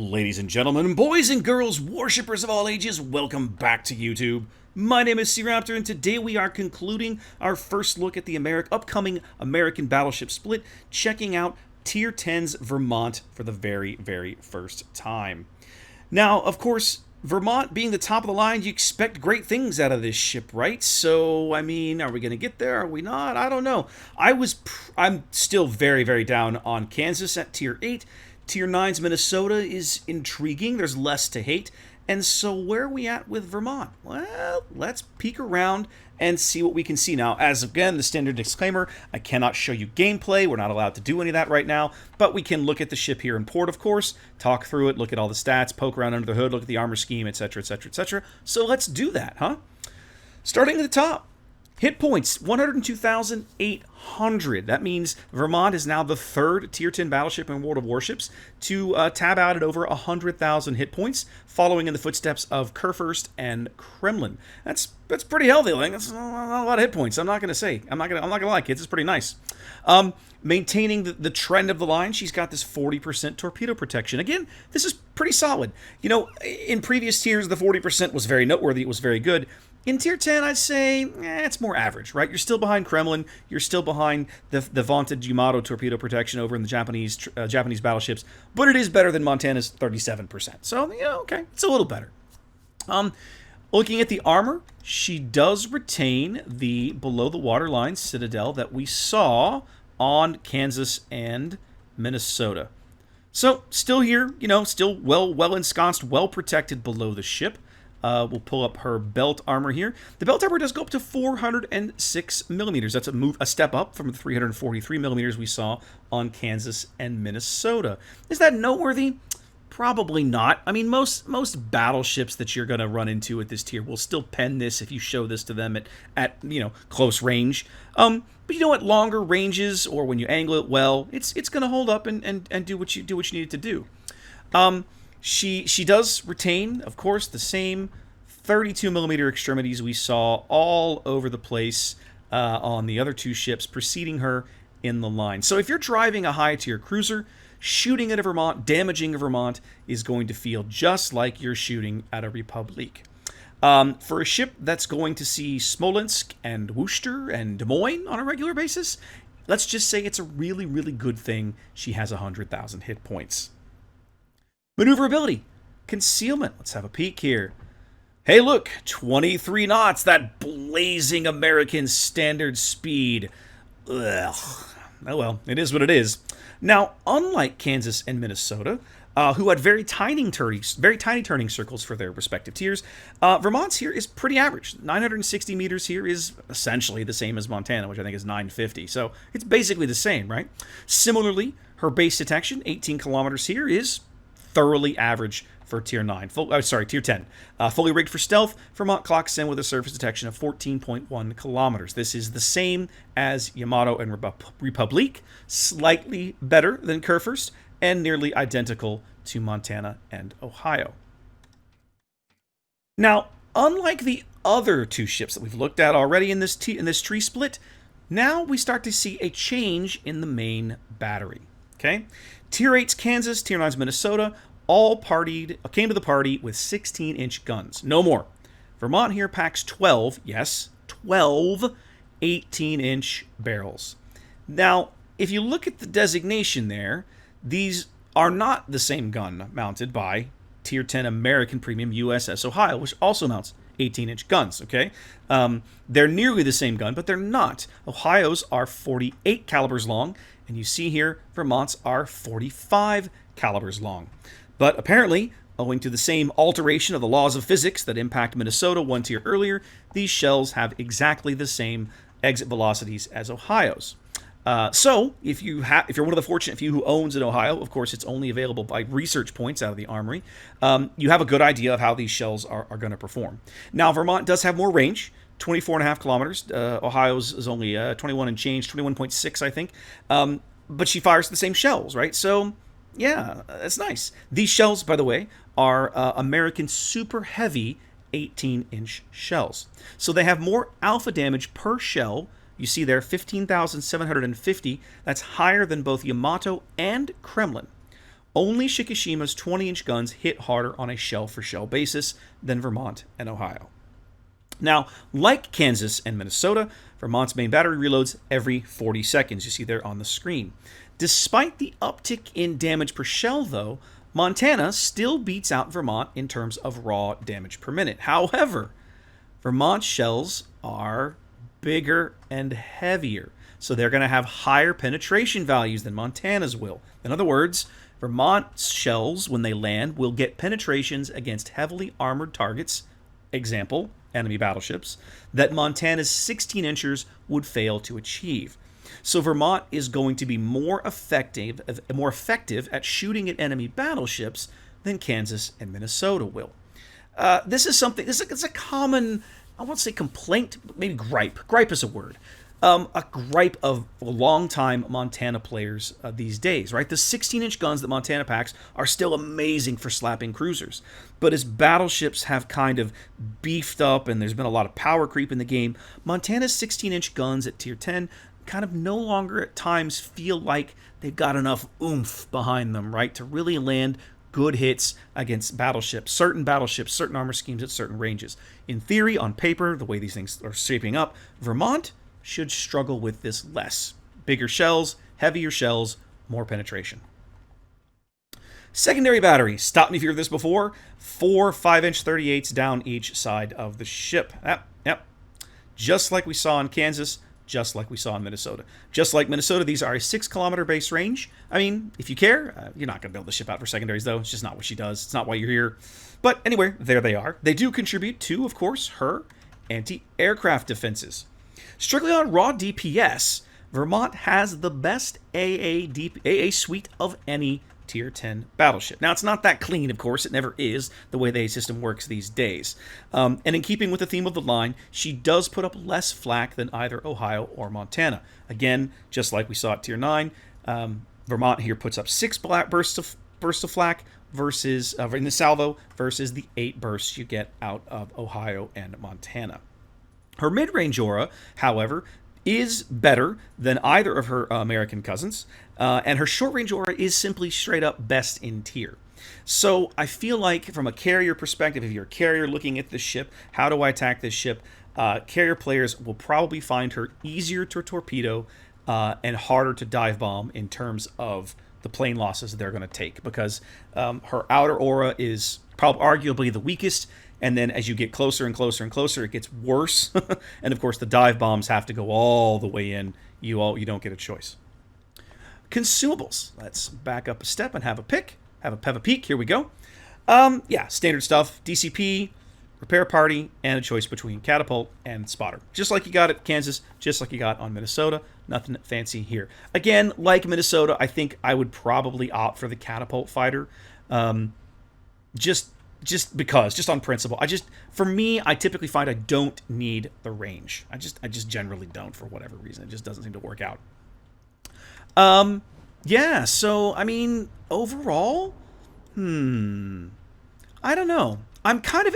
Ladies and gentlemen, boys and girls, worshippers of all ages, welcome back to YouTube. My name is SeaRaptor, and today we are concluding our first look at the upcoming American battleship split, checking out Tier 10's Vermont for the very, very first time. Now, of course, Vermont being the top of the line, you expect great things out of this ship, right? So, I mean, are we going to get there? Are we not? I don't know. I'm still very, very down on Kansas at Tier 8. Tier 9's Minnesota is intriguing. There's less to hate. And so where are we at with Vermont? Well, let's peek around and see what we can see. Now, as again, the standard disclaimer, I cannot show you gameplay. We're not allowed to do any of that right now. But we can look at the ship here in port, of course, talk through it, look at all the stats, poke around under the hood, look at the armor scheme, etc., etc., etc. So let's do that, huh? Starting at the top. Hit points, 102,800. That means Vermont is now the third Tier 10 battleship in World of Warships to tab out at over 100,000 hit points, following in the footsteps of Kurfürst and Kremlin. That's pretty healthy, like that's not a lot of hit points. I'm not gonna lie, kids. It's pretty nice. Maintaining the trend of the line, she's got this 40% torpedo protection. Again, this is pretty solid. You know, in previous tiers, the 40% was very noteworthy. It was very good. In Tier 10, I'd say it's more average, right? You're still behind Kremlin. You're still behind the vaunted Yamato torpedo protection over in the Japanese battleships, but it is better than Montana's 37%. So, yeah, okay, it's a little better. Looking at the armor, she does retain the below-the-waterline citadel that we saw on Kansas and Minnesota. So, still here, you know, still well ensconced, well protected below the ship. We'll pull up her belt armor here. The belt armor does go up to 406 millimeters. That's a step up from the 343 millimeters we saw on Kansas and Minnesota. Is that noteworthy? Probably not. I mean, most battleships that you're going to run into at this tier will still pen this if you show this to them at close range. But you know, at longer ranges or when you angle it well, it's going to hold up and do what you need it to do. She does retain, of course, the same 32mm extremities we saw all over the place on the other two ships preceding her in the line. So if you're driving a high-tier cruiser, shooting at a Vermont, damaging a Vermont is going to feel just like you're shooting at a Republic. For a ship that's going to see Smolensk and Worcester and Des Moines on a regular basis, let's just say it's a really, really good thing she has 100,000 hit points. Maneuverability, concealment. Let's have a peek here. Hey, look, 23 knots, that blazing American standard speed. Ugh. Oh well, it is what it is. Now, unlike Kansas and Minnesota, who had very tiny turning circles for their respective tiers, Vermont's here is pretty average. 960 meters here is essentially the same as Montana, which I think is 950. So it's basically the same, right? Similarly, her base detection, 18 kilometers here, is thoroughly average for Tier 10. Fully rigged for stealth, Vermont clocks in with a surface detection of 14.1 kilometers. This is the same as Yamato and Republic, slightly better than Kurfürst, and nearly identical to Montana and Ohio. Now, unlike the other two ships that we've looked at already in this tree split, now we start to see a change in the main battery. Okay? Tier 8's Kansas, Tier 9's Minnesota, all came to the party with 16-inch guns. No more. Vermont here packs 12 18-inch barrels. Now, if you look at the designation there, these are not the same gun mounted by Tier 10 American Premium USS Ohio, which also mounts 18-inch guns, okay? They're nearly the same gun, but they're not. Ohio's are 48 calibers long, and you see here, Vermont's are 45 calibers long. But apparently, owing to the same alteration of the laws of physics that impact Minnesota one tier earlier, these shells have exactly the same exit velocities as Ohio's. So, if you're one of the fortunate few who owns an Ohio, of course it's only available by research points out of the armory, you have a good idea of how these shells are going to perform. Now, Vermont does have more range, 24.5 kilometers. Ohio's is only 21 and change, 21.6, I think. But she fires the same shells, right? So, yeah, that's nice. These shells, by the way, are American super heavy 18-inch shells. So they have more alpha damage per shell. You see there, 15,750. That's higher than both Yamato and Kremlin. Only Shikishima's 20-inch guns hit harder on a shell-for-shell basis than Vermont and Ohio. Now, like Kansas and Minnesota, Vermont's main battery reloads every 40 seconds. You see there on the screen. Despite the uptick in damage per shell, though, Montana still beats out Vermont in terms of raw damage per minute. However, Vermont shells are bigger and heavier, so they're going to have higher penetration values than Montana's will. In other words, Vermont's shells, when they land, will get penetrations against heavily armored targets, example, enemy battleships, that Montana's 16-inchers would fail to achieve. So Vermont is going to be more effective at shooting at enemy battleships than Kansas and Minnesota will. This is a common, I won't say complaint, but maybe gripe. Gripe is a word. A gripe of longtime Montana players these days, right? The 16-inch guns that Montana packs are still amazing for slapping cruisers. But as battleships have kind of beefed up and there's been a lot of power creep in the game, Montana's 16-inch guns at Tier 10 kind of no longer at times feel like they've got enough oomph behind them, right? To really land good hits against battleships, certain armor schemes at certain ranges. In theory, on paper, the way these things are shaping up, Vermont should struggle with this less. Bigger shells, heavier shells, more penetration. Secondary battery. Stop me if you've heard this before. 4 5-inch 38s down each side of the ship. Yep. Just like we saw in Kansas, just like we saw in Minnesota. Just like Minnesota, these are a 6-kilometer base range. I mean, if you care, you're not going to build the ship out for secondaries, though. It's just not what she does. It's not why you're here. But anyway, there they are. They do contribute to, of course, her anti-aircraft defenses. Strictly on raw DPS, Vermont has the best AA suite of any Tier 10 battleship. Now, it's not that clean, of course. It never is, the way the AA system works these days. And in keeping with the theme of the line, she does put up less flak than either Ohio or Montana. Again, just like we saw at Tier 9, Vermont here puts up 6 bursts of flak versus in the salvo versus the 8 bursts you get out of Ohio and Montana. Her mid-range aura, however, is better than either of her American cousins, and her short-range aura is simply straight-up best in tier. So I feel like from a carrier perspective, if you're a carrier looking at this ship, how do I attack this ship? Carrier players will probably find her easier to torpedo and harder to dive bomb in terms of the plane losses they're going to take, because her outer aura is probably arguably the weakest. And then as you get closer and closer and closer, it gets worse. And of course, the dive bombs have to go all the way in. You don't get a choice. Consumables. Let's back up a step and have a peek. Here we go. Standard stuff. DCP, repair party, and a choice between catapult and spotter. Just like you got at Kansas, just like you got on Minnesota. Nothing fancy here. Again, like Minnesota, I think I would probably opt for the catapult fighter. Just because, just on principle. For me, I typically find I don't need the range. I just generally don't, for whatever reason. It just doesn't seem to work out. So I mean, overall, I don't know. I'm kind of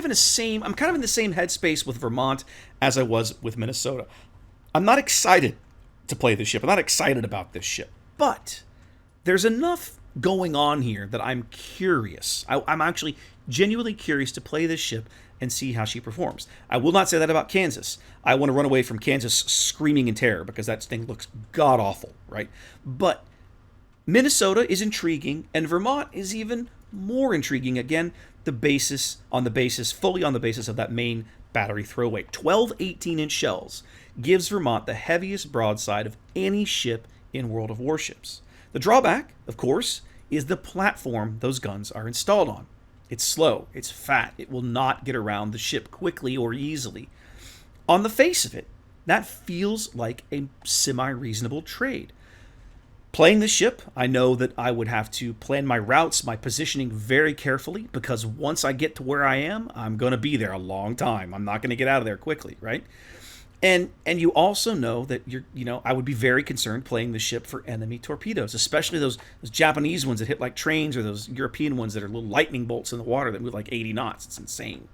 in the same headspace with Vermont as I was with Minnesota. I'm not excited to play this ship. I'm not excited about this ship, but there's enough going on here that I'm curious. I'm actually genuinely curious to play this ship and see how she performs. I will not say that about Kansas. I want to run away from Kansas screaming in terror because that thing looks god-awful, right? But Minnesota is intriguing, and Vermont is even more intriguing. Again, fully on the basis of that main battery throw weight. 12 18-inch shells gives Vermont the heaviest broadside of any ship in World of Warships. The drawback, of course, is the platform those guns are installed on. It's slow, it's fat, it will not get around the ship quickly or easily. On the face of it, that feels like a semi-reasonable trade. Playing this ship, I know that I would have to plan my routes, my positioning very carefully, because once I get to where I am, I'm going to be there a long time. I'm not going to get out of there quickly, right? And you also know that I would be very concerned playing the ship for enemy torpedoes, especially those Japanese ones that hit like trains, or those European ones that are little lightning bolts in the water that move like 80 knots. It's insane.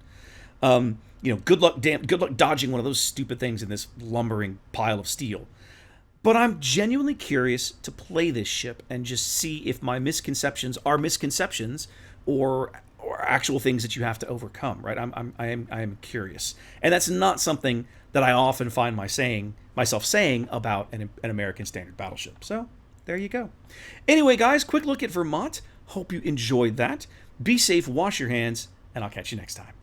Good luck dodging one of those stupid things in this lumbering pile of steel. But I'm genuinely curious to play this ship and just see if my misconceptions are misconceptions or actual things that you have to overcome, right? I am curious, and that's not something that I often find myself saying about an American standard battleship. So there you go. Anyway, guys, quick look at Vermont. Hope you enjoyed that. Be safe, wash your hands, and I'll catch you next time.